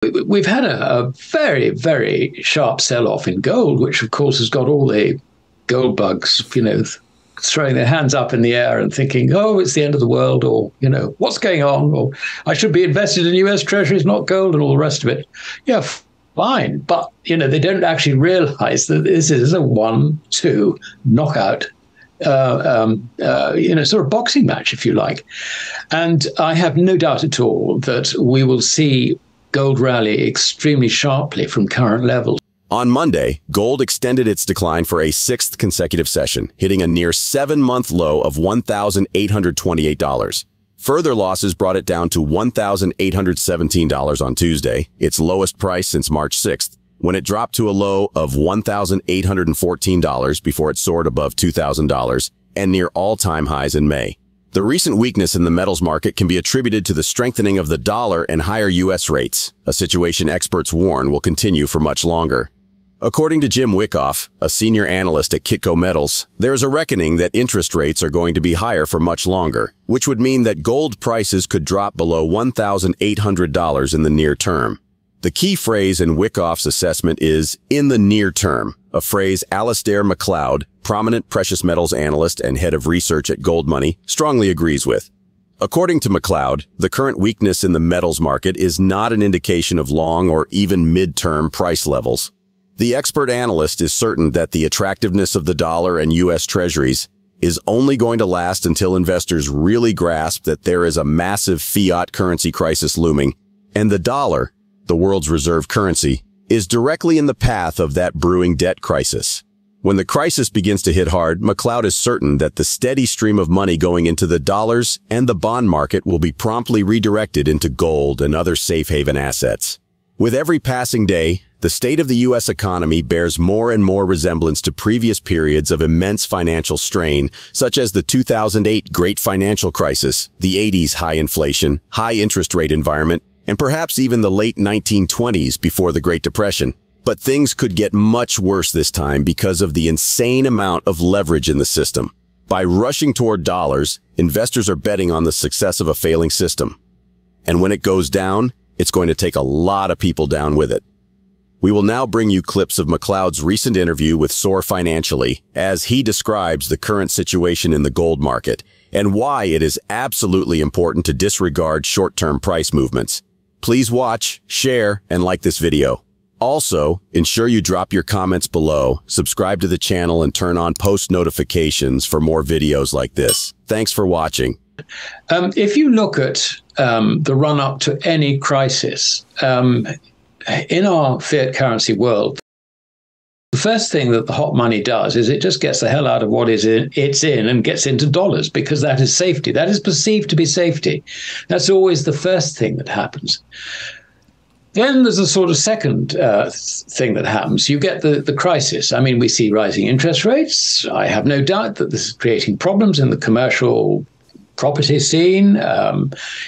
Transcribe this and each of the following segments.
we've had a very, very sharp sell-off in gold, which of course has got all the gold bugs, throwing their hands up in the air and thinking, oh, it's the end of the world, or, what's going on? Or I should be invested in US Treasuries, not gold, and all the rest of it. Yeah, fine. But, they don't actually realize that this is a 1-2 knockout, sort of boxing match, if you like. And I have no doubt at all that we will see gold rally extremely sharply from current levels. On Monday, gold extended its decline for a sixth consecutive session, hitting a near 7-month low of $1,828. Further losses brought it down to $1,817 on Tuesday, its lowest price since March 6th, when it dropped to a low of $1,814 before it soared above $2,000 and near all-time highs in May. The recent weakness in the metals market can be attributed to the strengthening of the dollar and higher U.S. rates, a situation experts warn will continue for much longer. According to Jim Wyckoff, a senior analyst at Kitco Metals, there is a reckoning that interest rates are going to be higher for much longer, which would mean that gold prices could drop below $1,800 in the near term. The key phrase in Wyckoff's assessment is "in the near term," a phrase Alasdair Macleod, prominent precious metals analyst and head of research at Goldmoney, strongly agrees with. According to Macleod, the current weakness in the metals market is not an indication of long or even mid-term price levels. The expert analyst is certain that the attractiveness of the dollar and US Treasuries is only going to last until investors really grasp that there is a massive fiat currency crisis looming, and the dollar, the world's reserve currency, is directly in the path of that brewing debt crisis. When the crisis begins to hit hard, Macleod is certain that the steady stream of money going into the dollars and the bond market will be promptly redirected into gold and other safe haven assets. With every passing day, the state of the U.S. economy bears more and more resemblance to previous periods of immense financial strain, such as the 2008 Great Financial Crisis, the 80s high inflation, high interest rate environment, and perhaps even the late 1920s before the Great Depression. But things could get much worse this time because of the insane amount of leverage in the system. By rushing toward dollars, investors are betting on the success of a failing system. And when it goes down, it's going to take a lot of people down with it. We will now bring you clips of Macleod's recent interview with SOAR Financially as he describes the current situation in the gold market and why it is absolutely important to disregard short-term price movements. Please watch, share, and like this video. Also, ensure you drop your comments below, subscribe to the channel, and turn on post notifications for more videos like this. Thanks for watching. If you look at the run-up to any crisis in our fiat currency world, the first thing that the hot money does is it just gets the hell out of what it's in and gets into dollars, because that is safety. That is perceived to be safety. That's always the first thing that happens. Then there's a sort of second thing that happens. You get the crisis. I mean, we see rising interest rates. I have no doubt that this is creating problems in the commercial property scene.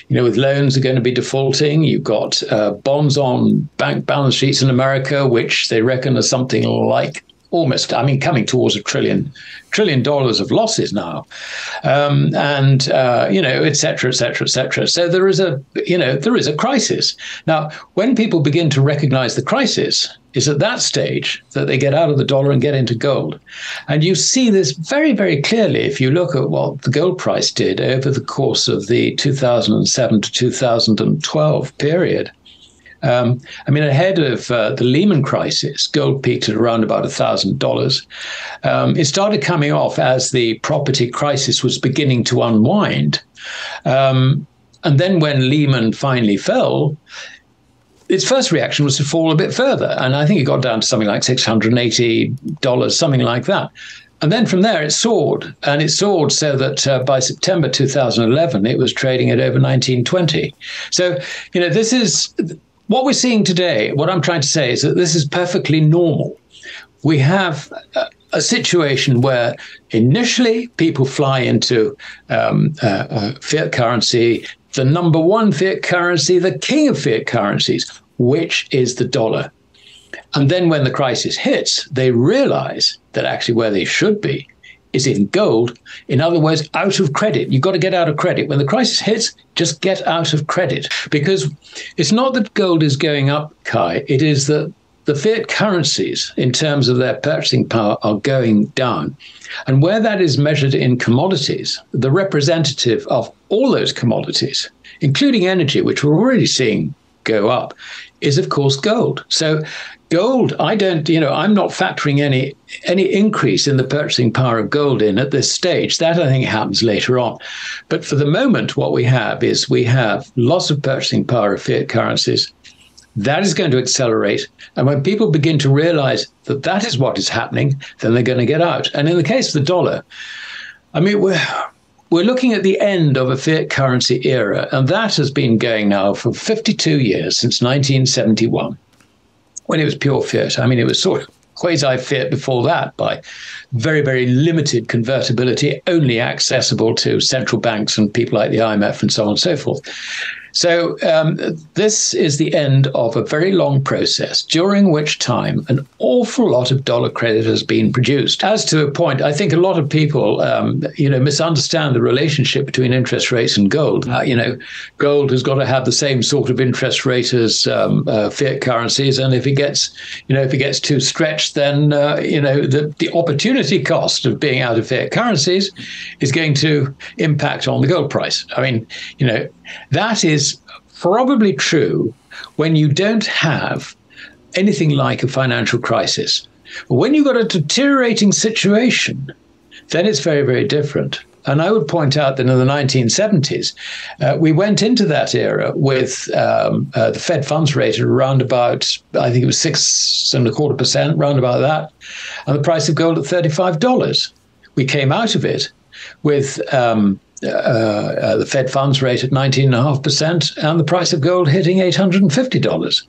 With loans are going to be defaulting. You've got bonds on bank balance sheets in America, which they reckon are something like coming towards $1 trillion of losses now, et cetera, et cetera, et cetera. So there is a crisis. Now, when people begin to recognize the crisis, is at that stage that they get out of the dollar and get into gold. And you see this very, very clearly if you look at what the gold price did over the course of the 2007 to 2012 period. Ahead of the Lehman crisis, gold peaked at around about $1,000. It started coming off as the property crisis was beginning to unwind. And then when Lehman finally fell, its first reaction was to fall a bit further. And I think it got down to something like $680, something like that. And then from there, it soared. And it soared so that by September 2011, it was trading at over 1920. So, this is what we're seeing today. What I'm trying to say is that this is perfectly normal. We have a situation where initially people fly into fiat currency, the number one fiat currency, the king of fiat currencies, which is the dollar. And then when the crisis hits, they realize that actually where they should be is in gold. In other words, out of credit. You've got to get out of credit. When the crisis hits, just get out of credit. Because it's not that gold is going up, Kai. It is that the fiat currencies, in terms of their purchasing power, are going down. And where that is measured in commodities, the representative of all those commodities, including energy, which we're already seeing go up, is, of course, gold. So gold, I'm not factoring any increase in the purchasing power of gold in at this stage. That, I think, happens later on. But for the moment, what we have is loss of purchasing power of fiat currencies. That is going to accelerate. And when people begin to realize that that is what is happening, then they're going to get out. And in the case of the dollar, I mean, we're looking at the end of a fiat currency era. And that has been going now for 52 years, since 1971, when it was pure fiat. I mean, it was sort of quasi-fiat before that by very, very limited convertibility, only accessible to central banks and people like the IMF and so on and so forth. So this is the end of a very long process, during which time an awful lot of dollar credit has been produced. As to a point, I think a lot of people, misunderstand the relationship between interest rates and gold. Gold has got to have the same sort of interest rate as fiat currencies, and if it gets too stretched, then the opportunity cost of being out of fiat currencies is going to impact on the gold price. I mean, that is probably true when you don't have anything like a financial crisis. But when you've got a deteriorating situation, then it's very, very different. And I would point out that in the 1970s, we went into that era with the Fed funds rate at around about, I think it was 6.25%, round about that, and the price of gold at $35. We came out of it with the Fed funds rate at 19.5% and the price of gold hitting $850.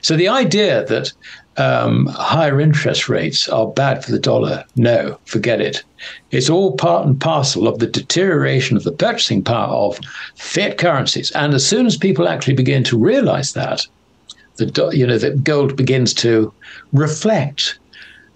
So the idea that higher interest rates are bad for the dollar, no, forget it. It's all part and parcel of the deterioration of the purchasing power of fiat currencies. And as soon as people actually begin to realize that, that gold begins to reflect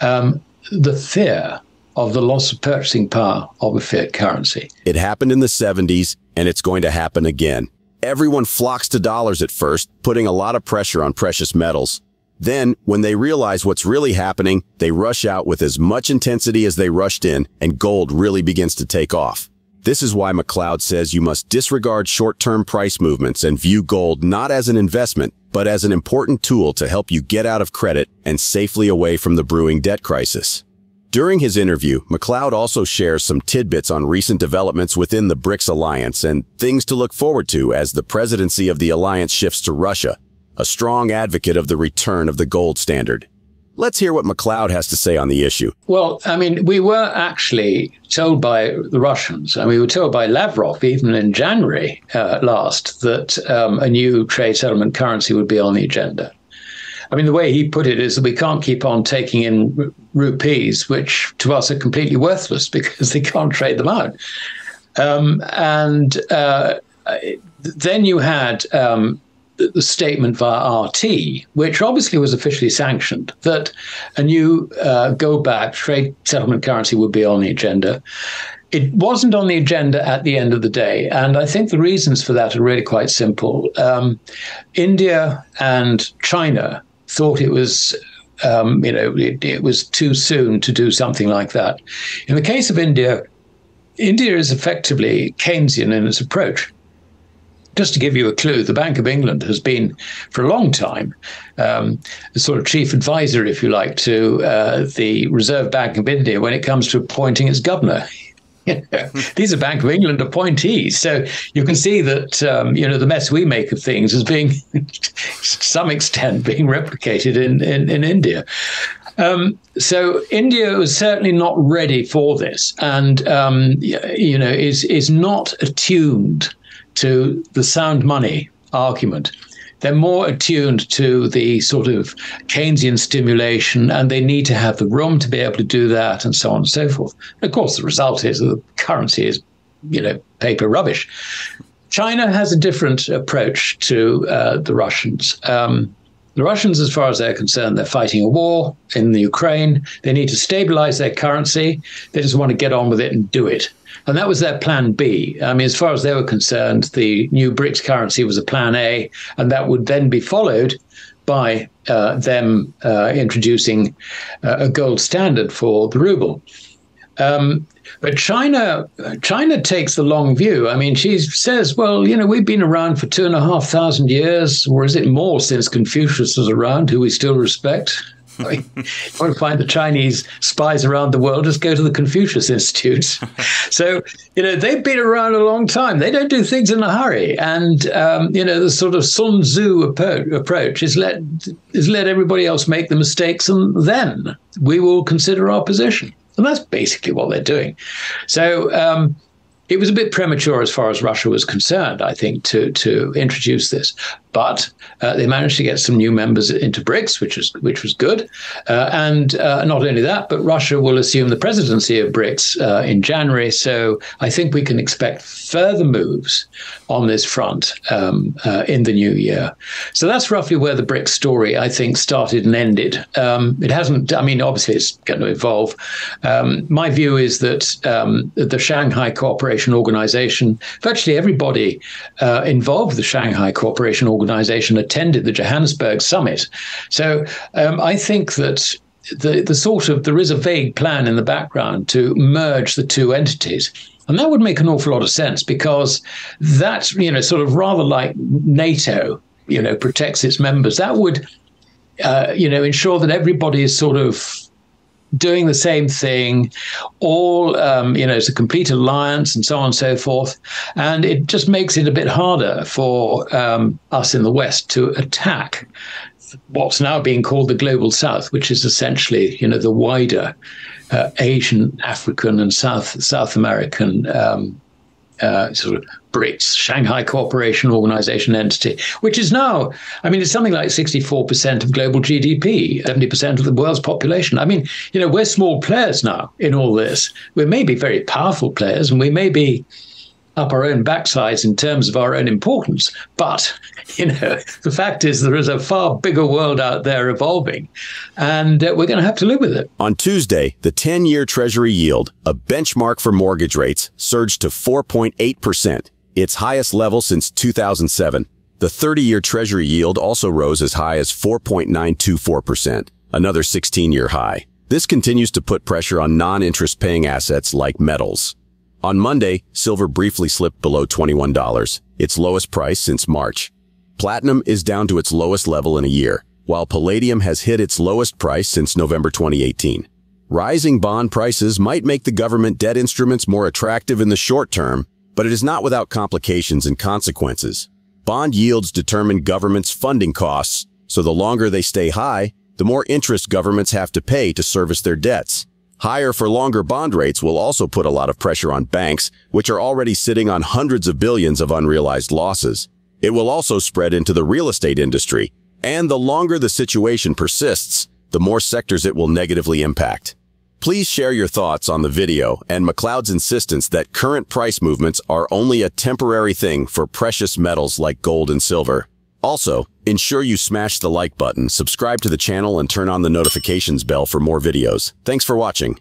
the fear of the loss of purchasing power of a fiat currency. It happened in the 70s, and it's going to happen again. Everyone flocks to dollars at first, putting a lot of pressure on precious metals. Then, when they realize what's really happening, they rush out with as much intensity as they rushed in, and gold really begins to take off. This is why Macleod says you must disregard short-term price movements and view gold not as an investment, but as an important tool to help you get out of credit and safely away from the brewing debt crisis. During his interview, Macleod also shares some tidbits on recent developments within the BRICS alliance and things to look forward to as the presidency of the alliance shifts to Russia, a strong advocate of the return of the gold standard. Let's hear what Macleod has to say on the issue. Well, I mean, we were actually told by the Russians, and we were told by Lavrov even in January last, that a new trade settlement currency would be on the agenda. I mean, the way he put it is that we can't keep on taking in rupees, which to us are completely worthless because they can't trade them out. Then you had the statement via RT, which obviously was officially sanctioned, that a new go-back trade settlement currency would be on the agenda. It wasn't on the agenda at the end of the day, and I think the reasons for that are really quite simple. India and China thought it was, it was too soon to do something like that. In the case of India, India is effectively Keynesian in its approach. Just to give you a clue, the Bank of England has been, for a long time, the sort of chief advisor, if you like, to the Reserve Bank of India when it comes to appointing its governor. These are Bank of England appointees. So you can see that, the mess we make of things is being, to some extent, being replicated in India. So India was certainly not ready for this and, is not attuned to the sound money argument. They're more attuned to the sort of Keynesian stimulation, and they need to have the room to be able to do that, and so on and so forth. And of course, the result is that the currency is, paper rubbish. China has a different approach to the Russians. The Russians, as far as they're concerned, they're fighting a war in the Ukraine. They need to stabilize their currency. They just want to get on with it and do it. And that was their plan B. I mean, as far as they were concerned, the new BRICS currency was a plan A, and that would then be followed by them introducing a gold standard for the ruble. But China takes the long view. I mean, she says, well, you know, we've been around for 2,500 years, or is it more since Confucius was around, who we still respect? I mean, you want to find the Chinese spies around the world, just go to the Confucius Institute. So, you know, they've been around a long time. They don't do things in a hurry. And, you know, the sort of Sun Tzu approach is let everybody else make the mistakes, and then we will consider our position. And that's basically what they're doing. So it was a bit premature as far as Russia was concerned, I think, to introduce this. But they managed to get some new members into BRICS, which was good. And not only that, but Russia will assume the presidency of BRICS in January. So I think we can expect further moves on this front in the new year. So that's roughly where the BRICS story, I think, started and ended. It hasn't, I mean, obviously it's going to evolve. My view is that the Shanghai Cooperation Organization, virtually everybody involved with the Shanghai Cooperation Organization attended the Johannesburg summit. So I think that there is a vague plan in the background to merge the two entities. And that would make an awful lot of sense, because that's, you know, sort of rather like NATO, you know, protects its members. That would, you know, ensure that everybody is sort of doing the same thing, all, you know, it's a complete alliance and so on and so forth. And it just makes it a bit harder for us in the West to attack what's now being called the Global South, which is essentially, you know, the wider Asian, African and South American sort of BRICS, Shanghai Cooperation Organization entity, which is now, I mean, it's something like 64% of global GDP, 70% of the world's population. I mean, you know, we're small players now in all this. We may be very powerful players, and we may be up our own backsides in terms of our own importance. But, you know, the fact is there is a far bigger world out there evolving, and we're going to have to live with it. On Tuesday, the 10-year Treasury yield, a benchmark for mortgage rates, surged to 4.8%, its highest level since 2007. The 30-year Treasury yield also rose as high as 4.924%, another 16-year high. This continues to put pressure on non-interest-paying assets like metals. On Monday, silver briefly slipped below $21, its lowest price since March. Platinum is down to its lowest level in a year, while palladium has hit its lowest price since November 2018. Rising bond prices might make the government debt instruments more attractive in the short term, but it is not without complications and consequences. Bond yields determine governments' funding costs, so the longer they stay high, the more interest governments have to pay to service their debts. Higher for longer bond rates will also put a lot of pressure on banks, which are already sitting on hundreds of billions of unrealized losses. It will also spread into the real estate industry, and the longer the situation persists, the more sectors it will negatively impact. Please share your thoughts on the video and Macleod's insistence that current price movements are only a temporary thing for precious metals like gold and silver. Also, ensure you smash the like button, subscribe to the channel, and turn on the notifications bell for more videos. Thanks for watching.